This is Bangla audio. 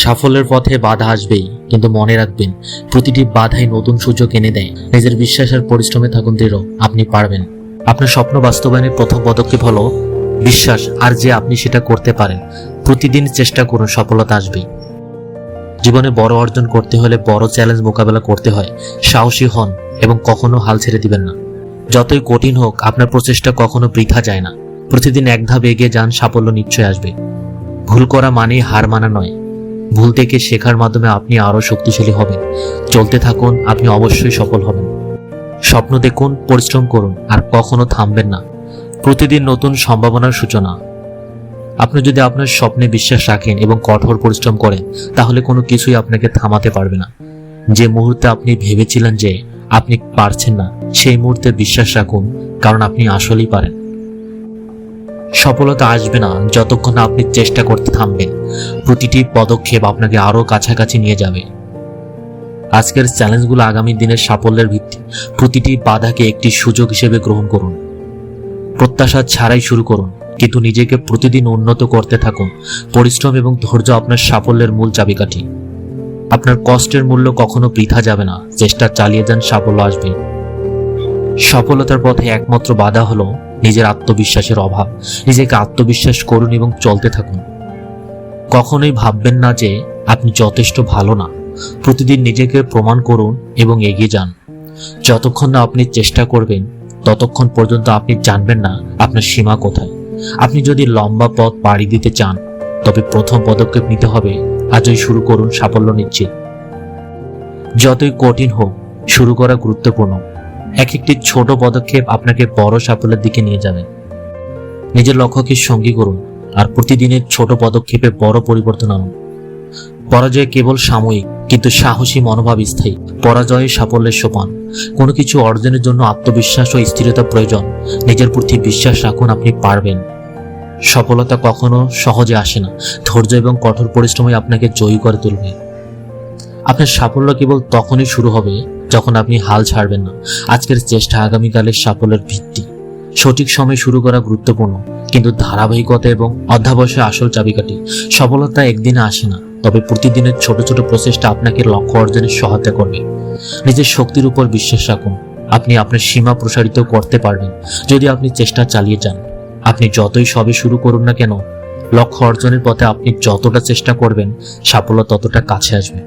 সাফল্যের পথে বাধা আসবেই, কিন্তু মনে রাখবেন প্রতিটি বাধাই নতুন সুযোগ এনে দেয়। নিজের বিশ্বাস আর পরিশ্রমে থাকুন দৃঢ়, আপনি পারবেন। আপনার স্বপ্ন বাস্তবায়নের প্রথম পদক্ষেপ হলো বিশ্বাস, আর যে আপনি সেটা করতে পারেন। প্রতিদিন চেষ্টা করুন, সফলতা আসবেই। জীবনে বড় অর্জন করতে হলে বড় চ্যালেঞ্জ মোকাবেলা করতে হয়। সাহসী হন এবং কখনো হাল ছেড়ে দিবেন না। যতই কঠিন হোক, আপনার প্রচেষ্টা কখনো বৃথা যায় না। প্রতিদিন এক ধাপ এগিয়ে যান, সাফল্য নিশ্চয় আসবে। ভুল করা মানেই হার মানা নয়। ভুল থেকে শেখার মাধ্যমে আপনি আরো শক্তিশালী হবেন। চলতে থাকুন, আপনি অবশ্যই সফল হবেন। স্বপ্ন দেখুন, পরিশ্রম করুন, আর কখনো থামবেন না। প্রতিদিন নতুন সম্ভাবনার সূচনা। আপনি যদি আপনার স্বপ্নে বিশ্বাস রাখেন এবং কঠোর পরিশ্রম করেন, তাহলে কোনো কিছুই আপনাকে থামাতে পারবে না। যে মুহূর্তে আপনি ভেবেছিলেন যে আপনি পারছেন না, সেই মুহূর্তে বিশ্বাস রাখুন, কারণ আপনি আসলেই পারেন। সফলতা আসবে না যতক্ষণ না আপনি চেষ্টা করতে থামবেন। প্রতিটি পদক্ষেপ আপনাকে আরো কাছাকাছি নিয়ে যাবে। আজকের চ্যালেঞ্জগুলো আগামী দিনের সাফল্যের ভিত্তি। প্রতিটি বাধাকে একটি সুযোগ হিসেবে গ্রহণ করুন। প্রত্যাশা ছাড়াই শুরু করুন, কিন্তু নিজেকে প্রতিদিন উন্নত করতে থাকুন। পরিশ্রম এবং ধৈর্য আপনার সাফল্যের মূল চাবিকাঠি। আপনার কষ্টের মূল্য কখনো বৃথা যাবে না। চেষ্টা চালিয়ে যান, সাফল্য আসবে। সফলতার পথে একমাত্র বাধা হলো নিজের আত্মবিশ্বাসের অভাব। নিজেকে আত্মবিশ্বাস করুন এবং চলতে থাকুন। কখনোই ভাববেন না যে আপনি যথেষ্ট ভালো না। প্রতিদিন নিজেকে প্রমাণ করুন এবং এগিয়ে যান। যতক্ষণ না আপনি চেষ্টা করবেন, ততক্ষণ পর্যন্ত আপনি জানবেন না আপনার সীমা কোথায়। আপনি যদি লম্বা পথ পাড়ি দিতে চান, তবে প্রথম পদক্ষেপ নিতে হবে। আজই শুরু করুন, সাফল্য নিশ্চিত। যতই কঠিন হোক, শুরু করা গুরুত্বপূর্ণ। একটি ছোট পদক্ষেপ আপনাকে বড় সাফল্যের দিকে নিয়ে যাবে। নিজের লক্ষ্যকে সঙ্গী করুন, আর প্রতিদিনের ছোট পদক্ষেপে বড় পরিবর্তন আনুন। পরাজয় কেবল সাময়িক, কিন্তু সাহসী মনোভাব স্থায়ী। পরাজয় সাফল্যের সোপান। কোনো কিছু অর্জনের জন্য আত্মবিশ্বাস ও স্থিরতা প্রয়োজন। নিজের প্রতি বিশ্বাস রাখুন, আপনি পারবেন। সফলতা কখনো সহজে আসে না। ধৈর্য এবং কঠোর পরিশ্রমই আপনাকে জয়ী করে তুলবে। আপনার সাফল্য কেবল তখনই শুরু হবে যখন আপনি হাল ছাড়বেন না। আজকের চেষ্টা আগামীকালের সাফল্যের ভিত্তি। সঠিক সময় শুরু করা গুরুত্বপূর্ণ, কিন্তু ধারাবাহিকতা এবং অধ্যাবসায় আসল চাবিকাঠি। সফলতা একদিনে আসে না, তবে প্রতিদিনের ছোট ছোট প্রচেষ্টা আপনাকে লক্ষ্য অর্জনে সহায়তা করবে। নিজের শক্তির উপর বিশ্বাস রাখুন। আপনি আপনার সীমা প্রসারিত করতে পারবেন যদি আপনি চেষ্টা চালিয়ে যান। আপনি যতই সবে শুরু করুন না কেন, লক্ষ্য অর্জনের পথে আপনি যতটা চেষ্টা করবেন, সাফল্য ততটা কাছে আসবে।